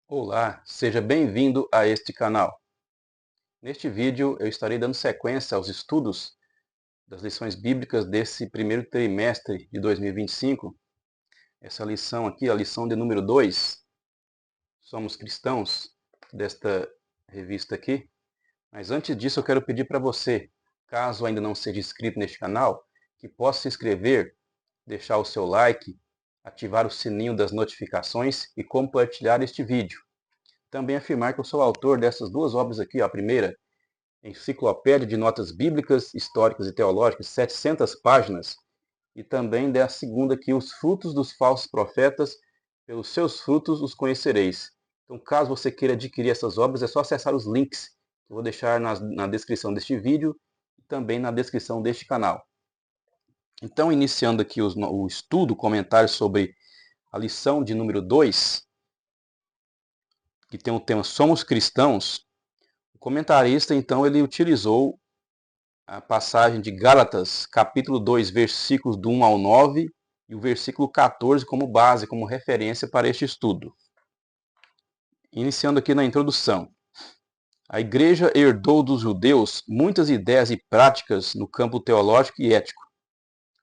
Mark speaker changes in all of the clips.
Speaker 1: Olá, seja bem-vindo a este canal. Neste vídeo eu estarei dando sequência aos estudos das lições bíblicas desse primeiro trimestre de 2025. Essa lição aqui, a lição de número 2, Somos Cristãos, desta revista aqui. Mas antes disso eu quero pedir para você, caso ainda não seja inscrito neste canal, que possa se inscrever, deixar o seu like, ativar o sininho das notificações e compartilhar este vídeo. Também afirmar que eu sou autor dessas duas obras aqui, a primeira, Enciclopédia de Notas Bíblicas, Históricas e Teológicas, 700 páginas, e também da segunda aqui, Os Frutos dos Falsos Profetas, pelos seus frutos os conhecereis. Então, caso você queira adquirir essas obras, é só acessar os links que eu vou deixar na descrição deste vídeo e também na descrição deste canal. Então, iniciando aqui o estudo, o comentário sobre a lição de número 2, que tem o tema Somos Cristãos. O comentarista, então, ele utilizou a passagem de Gálatas, capítulo 2, versículos do 1 ao 9, e o versículo 14 como base, como referência para este estudo. Iniciando aqui na introdução. A igreja herdou dos judeus muitas ideias e práticas no campo teológico e ético,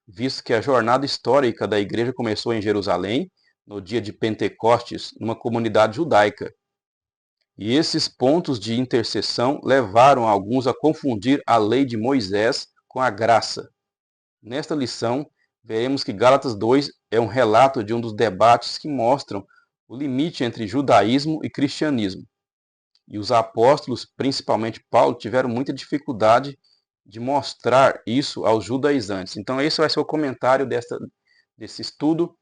Speaker 1: visto que a jornada histórica da igreja começou em Jerusalém, no dia de Pentecostes, numa comunidade judaica. E esses pontos de interseção levaram alguns a confundir a lei de Moisés com a graça. Nesta lição, veremos que Gálatas 2 é um relato de um dos debates que mostram o limite entre judaísmo e cristianismo. E os apóstolos, principalmente Paulo, tiveram muita dificuldade de mostrar isso aos judaizantes. Então esse vai ser o comentário desse estudo,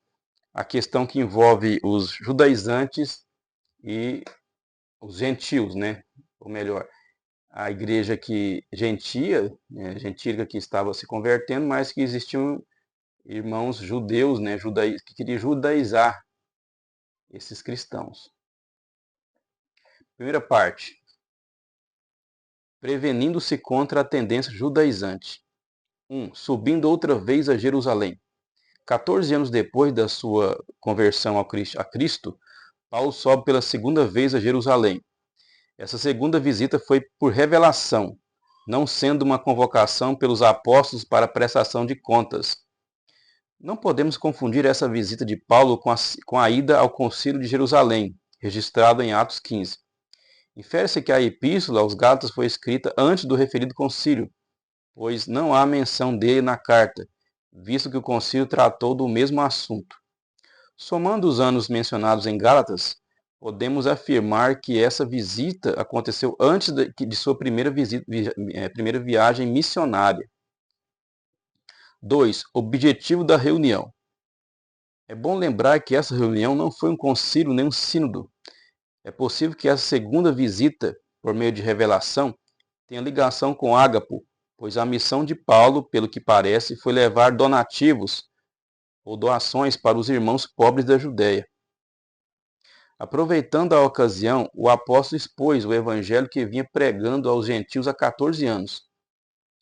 Speaker 1: a questão que envolve os judaizantes e os gentios, né? Ou melhor, a igreja gentílica que estava se convertendo, mas que existiam irmãos judeus, né, que queriam judaizar esses cristãos. Primeira parte. Prevenindo-se contra a tendência judaizante. 1. Subindo outra vez a Jerusalém. 14 anos depois da sua conversão a Cristo, Paulo sobe pela segunda vez a Jerusalém. Essa segunda visita foi por revelação, não sendo uma convocação pelos apóstolos para prestação de contas. Não podemos confundir essa visita de Paulo com a ida ao Concílio de Jerusalém, registrado em Atos 15. Infere-se que a epístola aos Gálatas foi escrita antes do referido concílio, pois não há menção dele na carta, visto que o concílio tratou do mesmo assunto. Somando os anos mencionados em Gálatas, podemos afirmar que essa visita aconteceu antes de sua primeira viagem missionária. 2. Objetivo da reunião. É bom lembrar que essa reunião não foi um concílio nem um sínodo. É possível que essa segunda visita, por meio de revelação, tenha ligação com Ágapo, pois a missão de Paulo, pelo que parece, foi levar donativos ou doações para os irmãos pobres da Judéia. Aproveitando a ocasião, o apóstolo expôs o evangelho que vinha pregando aos gentios há 14 anos.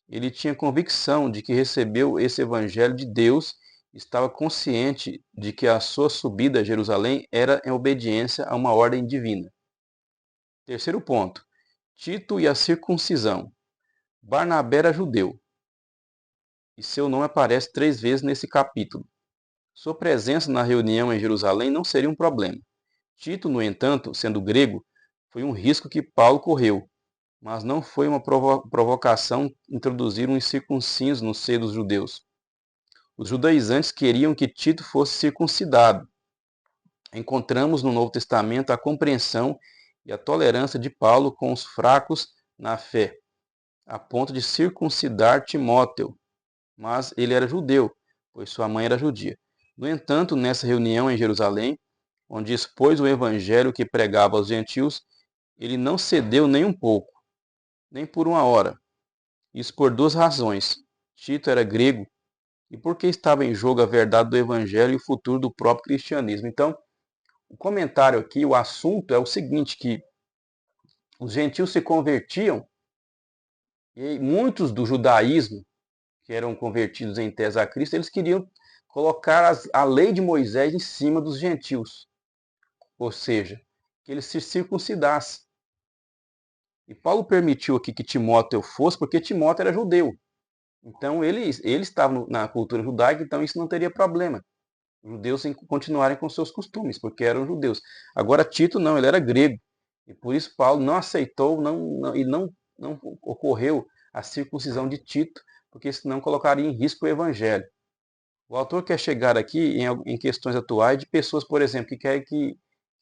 Speaker 1: Ele tinha convicção de que recebeu esse evangelho de Deus e estava consciente de que a sua subida a Jerusalém era em obediência a uma ordem divina. Terceiro ponto. Tito e a circuncisão. Barnabé era judeu, e seu nome aparece 3 vezes nesse capítulo. Sua presença na reunião em Jerusalém não seria um problema. Tito, no entanto, sendo grego, foi um risco que Paulo correu, mas não foi uma provocação introduzir um incircunciso no seio dos judeus. Os judaizantes queriam que Tito fosse circuncidado. Encontramos no Novo Testamento a compreensão e a tolerância de Paulo com os fracos na fé, a ponto de circuncidar Timóteo, mas ele era judeu, pois sua mãe era judia. No entanto, nessa reunião em Jerusalém, onde expôs o evangelho que pregava aos gentios, ele não cedeu nem um pouco, nem por uma hora. Isso por 2 razões. Tito era grego e porque estava em jogo a verdade do evangelho e o futuro do próprio cristianismo. Então, o comentário aqui, o assunto é o seguinte, que os gentios se convertiam e muitos do judaísmo, que eram convertidos em tese a Cristo, eles queriam colocar a lei de Moisés em cima dos gentios. Ou seja, que ele se circuncidasse. E Paulo permitiu aqui que Timóteo fosse, porque Timóteo era judeu. Então ele estava na cultura judaica, então isso não teria problema. Os judeus continuarem com seus costumes, porque eram judeus. Agora Tito não, ele era grego. E por isso Paulo não aceitou e não ocorreu a circuncisão de Tito, porque senão colocaria em risco o evangelho. O autor quer chegar aqui em questões atuais de pessoas, por exemplo, que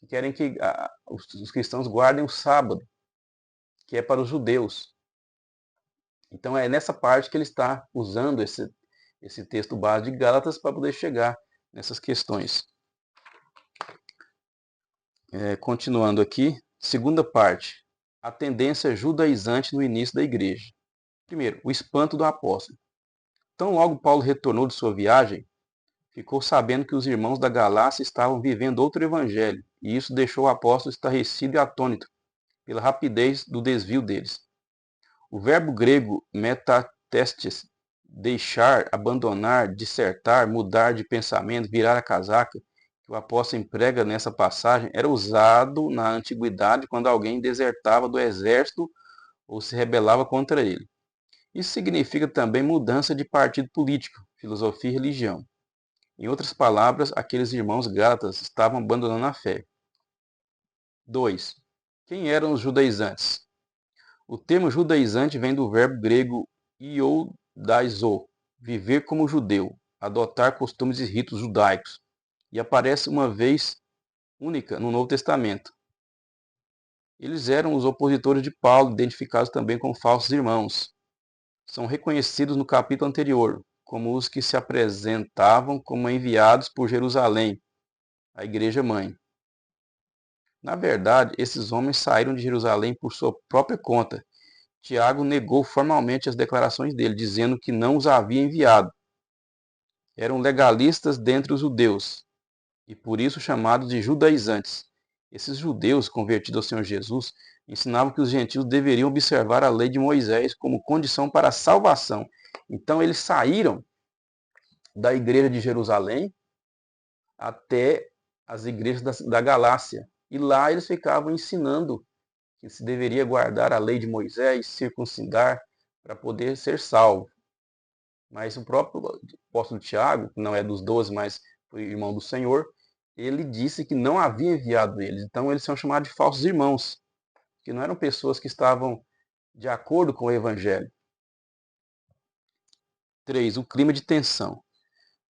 Speaker 1: querem que os cristãos guardem o sábado, que é para os judeus. Então é nessa parte que ele está usando esse texto base de Gálatas para poder chegar nessas questões. Continuando aqui, segunda parte, a tendência judaizante no início da igreja. Primeiro, o espanto do apóstolo. Tão logo Paulo retornou de sua viagem, ficou sabendo que os irmãos da Galácia estavam vivendo outro evangelho, e isso deixou o apóstolo estarrecido e atônito pela rapidez do desvio deles. O verbo grego metatestes, deixar, abandonar, dissertar, mudar de pensamento, virar a casaca, que o apóstolo emprega nessa passagem, era usado na antiguidade quando alguém desertava do exército ou se rebelava contra ele. Isso significa também mudança de partido político, filosofia e religião. Em outras palavras, aqueles irmãos gálatas estavam abandonando a fé. 2. Quem eram os judaizantes? O termo judaizante vem do verbo grego iodaizo, viver como judeu, adotar costumes e ritos judaicos, e aparece uma vez única no Novo Testamento. Eles eram os opositores de Paulo, identificados também como falsos irmãos. São reconhecidos no capítulo anterior, como os que se apresentavam como enviados por Jerusalém, a igreja mãe. Na verdade, esses homens saíram de Jerusalém por sua própria conta. Tiago negou formalmente as declarações dele, dizendo que não os havia enviado. Eram legalistas dentre os judeus, e por isso chamados de judaizantes. Esses judeus, convertidos ao Senhor Jesus, ensinavam que os gentios deveriam observar a lei de Moisés como condição para a salvação. Então eles saíram da igreja de Jerusalém até as igrejas da Galácia. E lá eles ficavam ensinando que se deveria guardar a lei de Moisés, circuncidar, para poder ser salvo. Mas o próprio apóstolo Tiago, que não é dos 12, mas foi irmão do Senhor, ele disse que não havia enviado eles. Então eles são chamados de falsos irmãos, que não eram pessoas que estavam de acordo com o evangelho. 3. O clima de tensão.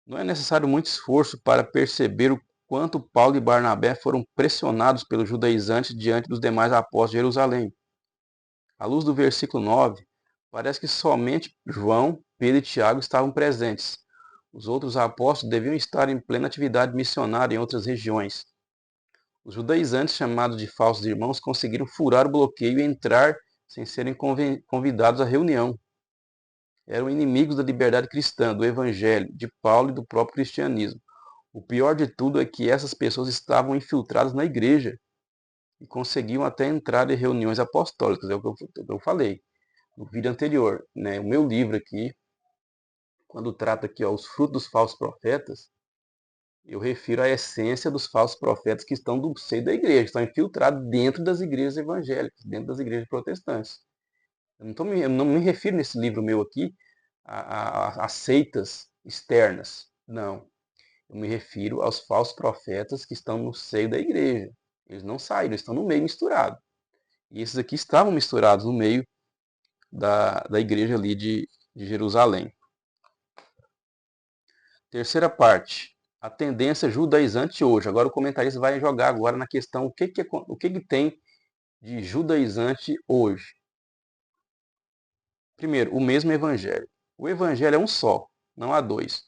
Speaker 1: Não é necessário muito esforço para perceber o quanto Paulo e Barnabé foram pressionados pelos judaizantes diante dos demais apóstolos de Jerusalém. À luz do versículo 9, parece que somente João, Pedro e Tiago estavam presentes. Os outros apóstolos deviam estar em plena atividade missionária em outras regiões. Os judaizantes, chamados de falsos irmãos, conseguiram furar o bloqueio e entrar sem serem convidados à reunião. Eram inimigos da liberdade cristã, do evangelho, de Paulo e do próprio cristianismo. O pior de tudo é que essas pessoas estavam infiltradas na igreja e conseguiam até entrar em reuniões apostólicas, é o que eu falei no vídeo anterior, né? O meu livro aqui, quando trata aqui os frutos dos falsos profetas, eu refiro à essência dos falsos profetas que estão do seio da igreja, que estão infiltrados dentro das igrejas evangélicas, dentro das igrejas protestantes. Eu não me refiro nesse livro meu aqui a seitas externas, não. Eu me refiro aos falsos profetas que estão no seio da igreja. Eles não saíram, eles estão no meio misturado. E esses aqui estavam misturados no meio da igreja ali de Jerusalém. Terceira parte, a tendência judaizante hoje. Agora o comentarista vai jogar agora na questão o que tem de judaizante hoje. Primeiro, o mesmo evangelho. O evangelho é um só, não há dois.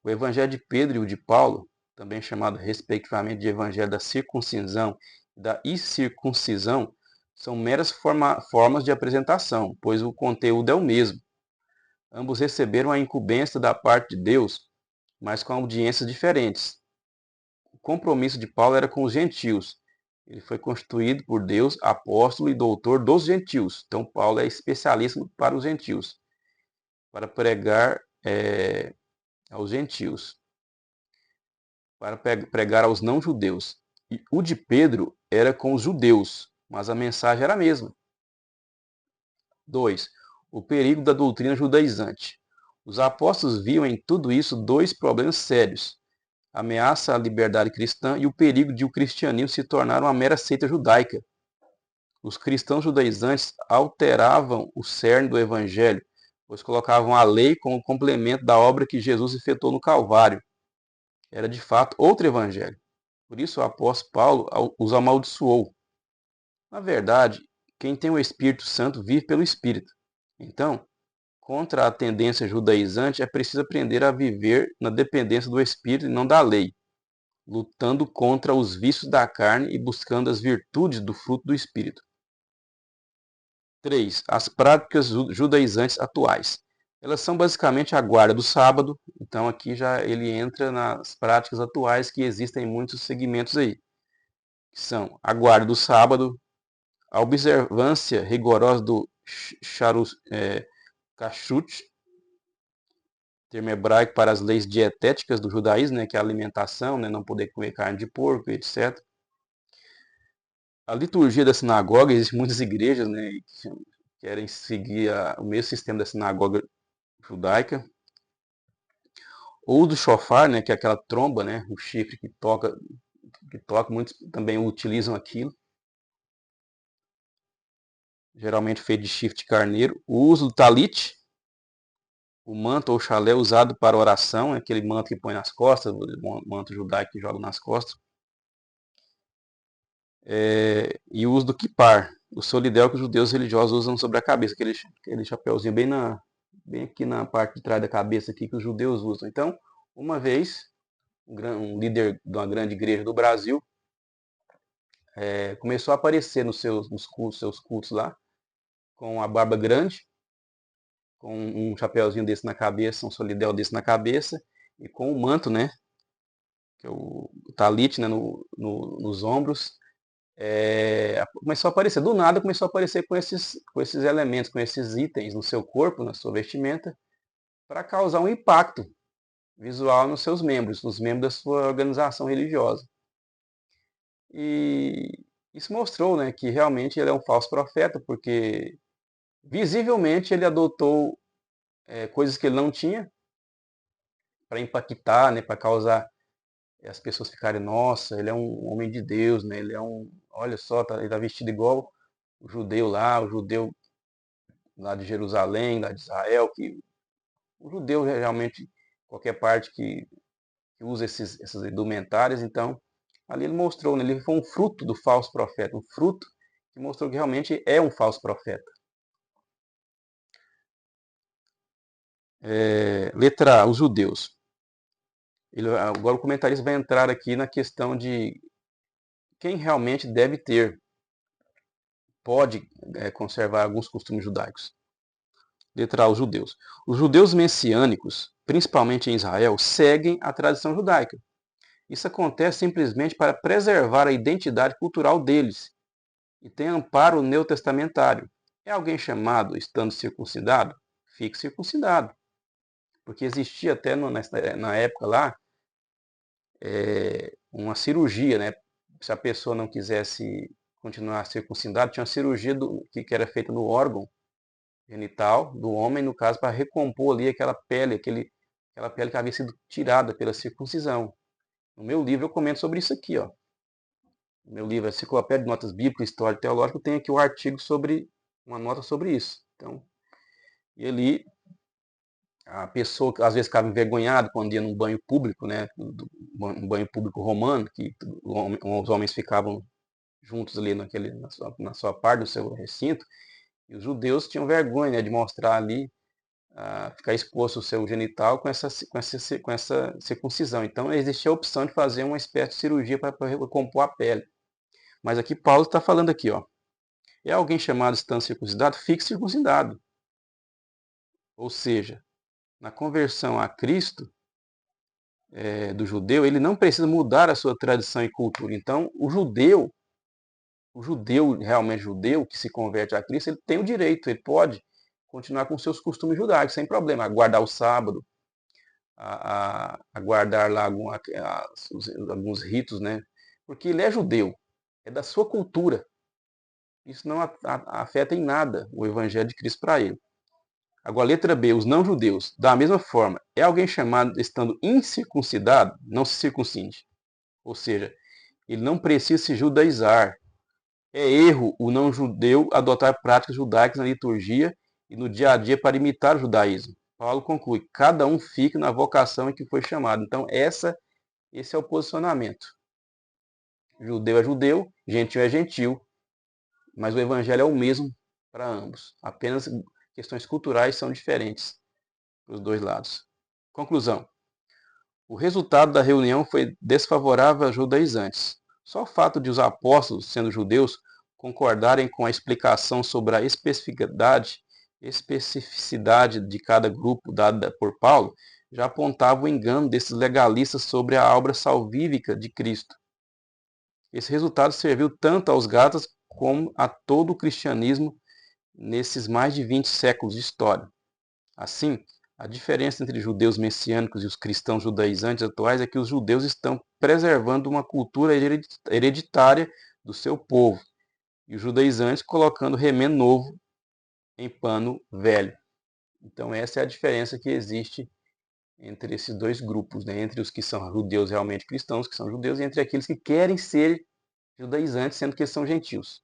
Speaker 1: O evangelho de Pedro e o de Paulo, também chamado respectivamente de evangelho da circuncisão e da incircuncisão, são meras formas de apresentação, pois o conteúdo é o mesmo. Ambos receberam a incumbência da parte de Deus, mas com audiências diferentes. O compromisso de Paulo era com os gentios. Ele foi constituído por Deus apóstolo e doutor dos gentios. Então Paulo é especialista para os gentios, para pregar aos gentios, para pregar aos não-judeus. E o de Pedro era com os judeus, mas a mensagem era a mesma. 2. O perigo da doutrina judaizante. Os apóstolos viam em tudo isso dois problemas sérios: a ameaça à liberdade cristã e o perigo de o cristianismo se tornar uma mera seita judaica. Os cristãos judaizantes alteravam o cerne do evangelho, pois colocavam a lei como complemento da obra que Jesus efetuou no Calvário. Era de fato outro evangelho. Por isso o apóstolo Paulo os amaldiçoou. Na verdade, quem tem o Espírito Santo vive pelo Espírito. Então, contra a tendência judaizante, é preciso aprender a viver na dependência do Espírito e não da lei, lutando contra os vícios da carne e buscando as virtudes do fruto do Espírito. 3. As práticas judaizantes atuais. Elas são basicamente a guarda do sábado, então aqui já ele entra nas práticas atuais que existem em muitos segmentos aí, que são a guarda do sábado, a observância rigorosa do kashrut, termo hebraico para as leis dietéticas do judaísmo, né, que é a alimentação, né, não poder comer carne de porco, etc. A liturgia da sinagoga, existem muitas igrejas, né, que querem seguir o mesmo sistema da sinagoga judaica. Ou do shofar, né, que é aquela tromba, né, o chifre que toca, muitos também utilizam aquilo. Geralmente feito de chifre de carneiro. O uso do talit, o manto ou chalé usado para oração, é aquele manto que põe nas costas, o manto judaico que joga nas costas. E o uso do kippar, o solidel que os judeus religiosos usam sobre a cabeça, aquele chapéuzinho bem aqui na parte de trás da cabeça aqui que os judeus usam. Então, uma vez, um líder de uma grande igreja do Brasil começou a aparecer nos seus cultos lá, com a barba grande, com um chapéuzinho desse na cabeça, um solidel desse na cabeça, e com o manto, né, que é o talit, né, nos ombros. Começou a aparecer, do nada começou a aparecer com esses elementos, com esses itens no seu corpo, na sua vestimenta, para causar um impacto visual nos seus membros, nos membros da sua organização religiosa. E isso mostrou, né, que realmente ele é um falso profeta, porque visivelmente ele adotou coisas que ele não tinha para impactar, né, para causar as pessoas ficarem, nossa, ele é um homem de Deus, né, olha só, ele está vestido igual o judeu lá de Jerusalém, lá de Israel, que o judeu realmente, qualquer parte que usa essas indumentárias, então, ali ele mostrou, né, ele foi um fruto do falso profeta, um fruto que mostrou que realmente é um falso profeta. Letra A, os judeus. Agora o comentarista vai entrar aqui na questão de quem realmente pode conservar alguns costumes judaicos. Letra A, os judeus. Os judeus messiânicos, principalmente em Israel, seguem a tradição judaica. Isso acontece simplesmente para preservar a identidade cultural deles e tem amparo neotestamentário. É alguém chamado estando circuncidado? Fique circuncidado. Porque existia até na época lá uma cirurgia, né? Se a pessoa não quisesse continuar circuncidado, tinha uma cirurgia que era feita no órgão genital do homem, no caso, para recompor ali aquela pele que havia sido tirada pela circuncisão. No meu livro eu comento sobre isso aqui, ó. No meu livro Enciclopédia de Notas Bíblicas, História Teológica, tem aqui o artigo uma nota sobre isso. Então, e ali a pessoa às vezes ficava envergonhada quando ia num banho público, né, um banho público romano, que os homens ficavam juntos ali na sua parte do seu recinto, e os judeus tinham vergonha, né, de mostrar ali, ficar exposto o seu genital com essa circuncisão. Então existia a opção de fazer uma espécie de cirurgia para recompor a pele. Mas aqui Paulo está falando aqui, ó, é alguém chamado estando circuncidado? Fique circuncidado. Ou seja, na conversão a Cristo, do judeu, ele não precisa mudar a sua tradição e cultura. Então, o judeu realmente judeu, que se converte a Cristo, ele tem o direito, ele pode continuar com seus costumes judaicos, sem problema, a guardar o sábado, a guardar lá alguns ritos, né, porque ele é judeu, é da sua cultura. Isso não afeta em nada o evangelho de Cristo para ele. Agora, letra B, os não-judeus. Da mesma forma, é alguém chamado estando incircuncidado, não se circuncide. Ou seja, ele não precisa se judaizar. É erro o não-judeu adotar práticas judaicas na liturgia e no dia a dia para imitar o judaísmo. Paulo conclui, cada um fica na vocação em que foi chamado. Então, esse é o posicionamento. Judeu é judeu, gentil é gentil, mas o evangelho é o mesmo para ambos. Apenas questões culturais são diferentes para os dois lados. Conclusão. O resultado da reunião foi desfavorável aos judaizantes. Só o fato de os apóstolos, sendo judeus, concordarem com a explicação sobre a especificidade de cada grupo dada por Paulo, já apontava o engano desses legalistas sobre a obra salvífica de Cristo. Esse resultado serviu tanto aos Gálatas como a todo o cristianismo nesses mais de 20 séculos de história. Assim, a diferença entre judeus messiânicos e os cristãos judaizantes atuais é que os judeus estão preservando uma cultura hereditária do seu povo, e os judaizantes colocando remendo novo em pano velho. Então essa é a diferença que existe entre esses dois grupos, né? Entre os que são judeus realmente cristãos, que são judeus, e entre aqueles que querem ser judaizantes, sendo que eles são gentios.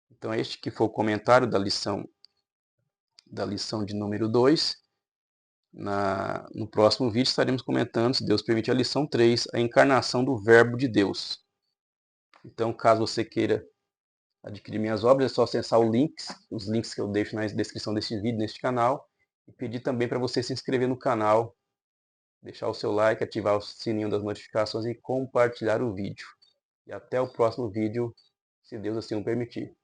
Speaker 1: Então este que foi o comentário da lição de número 2. No próximo vídeo estaremos comentando, se Deus permitir, a lição 3, a encarnação do Verbo de Deus. Então, caso você queira adquirir minhas obras, é só acessar os links que eu deixo na descrição deste vídeo, neste canal, e pedir também para você se inscrever no canal, deixar o seu like, ativar o sininho das notificações e compartilhar o vídeo. E até o próximo vídeo, se Deus assim o permitir.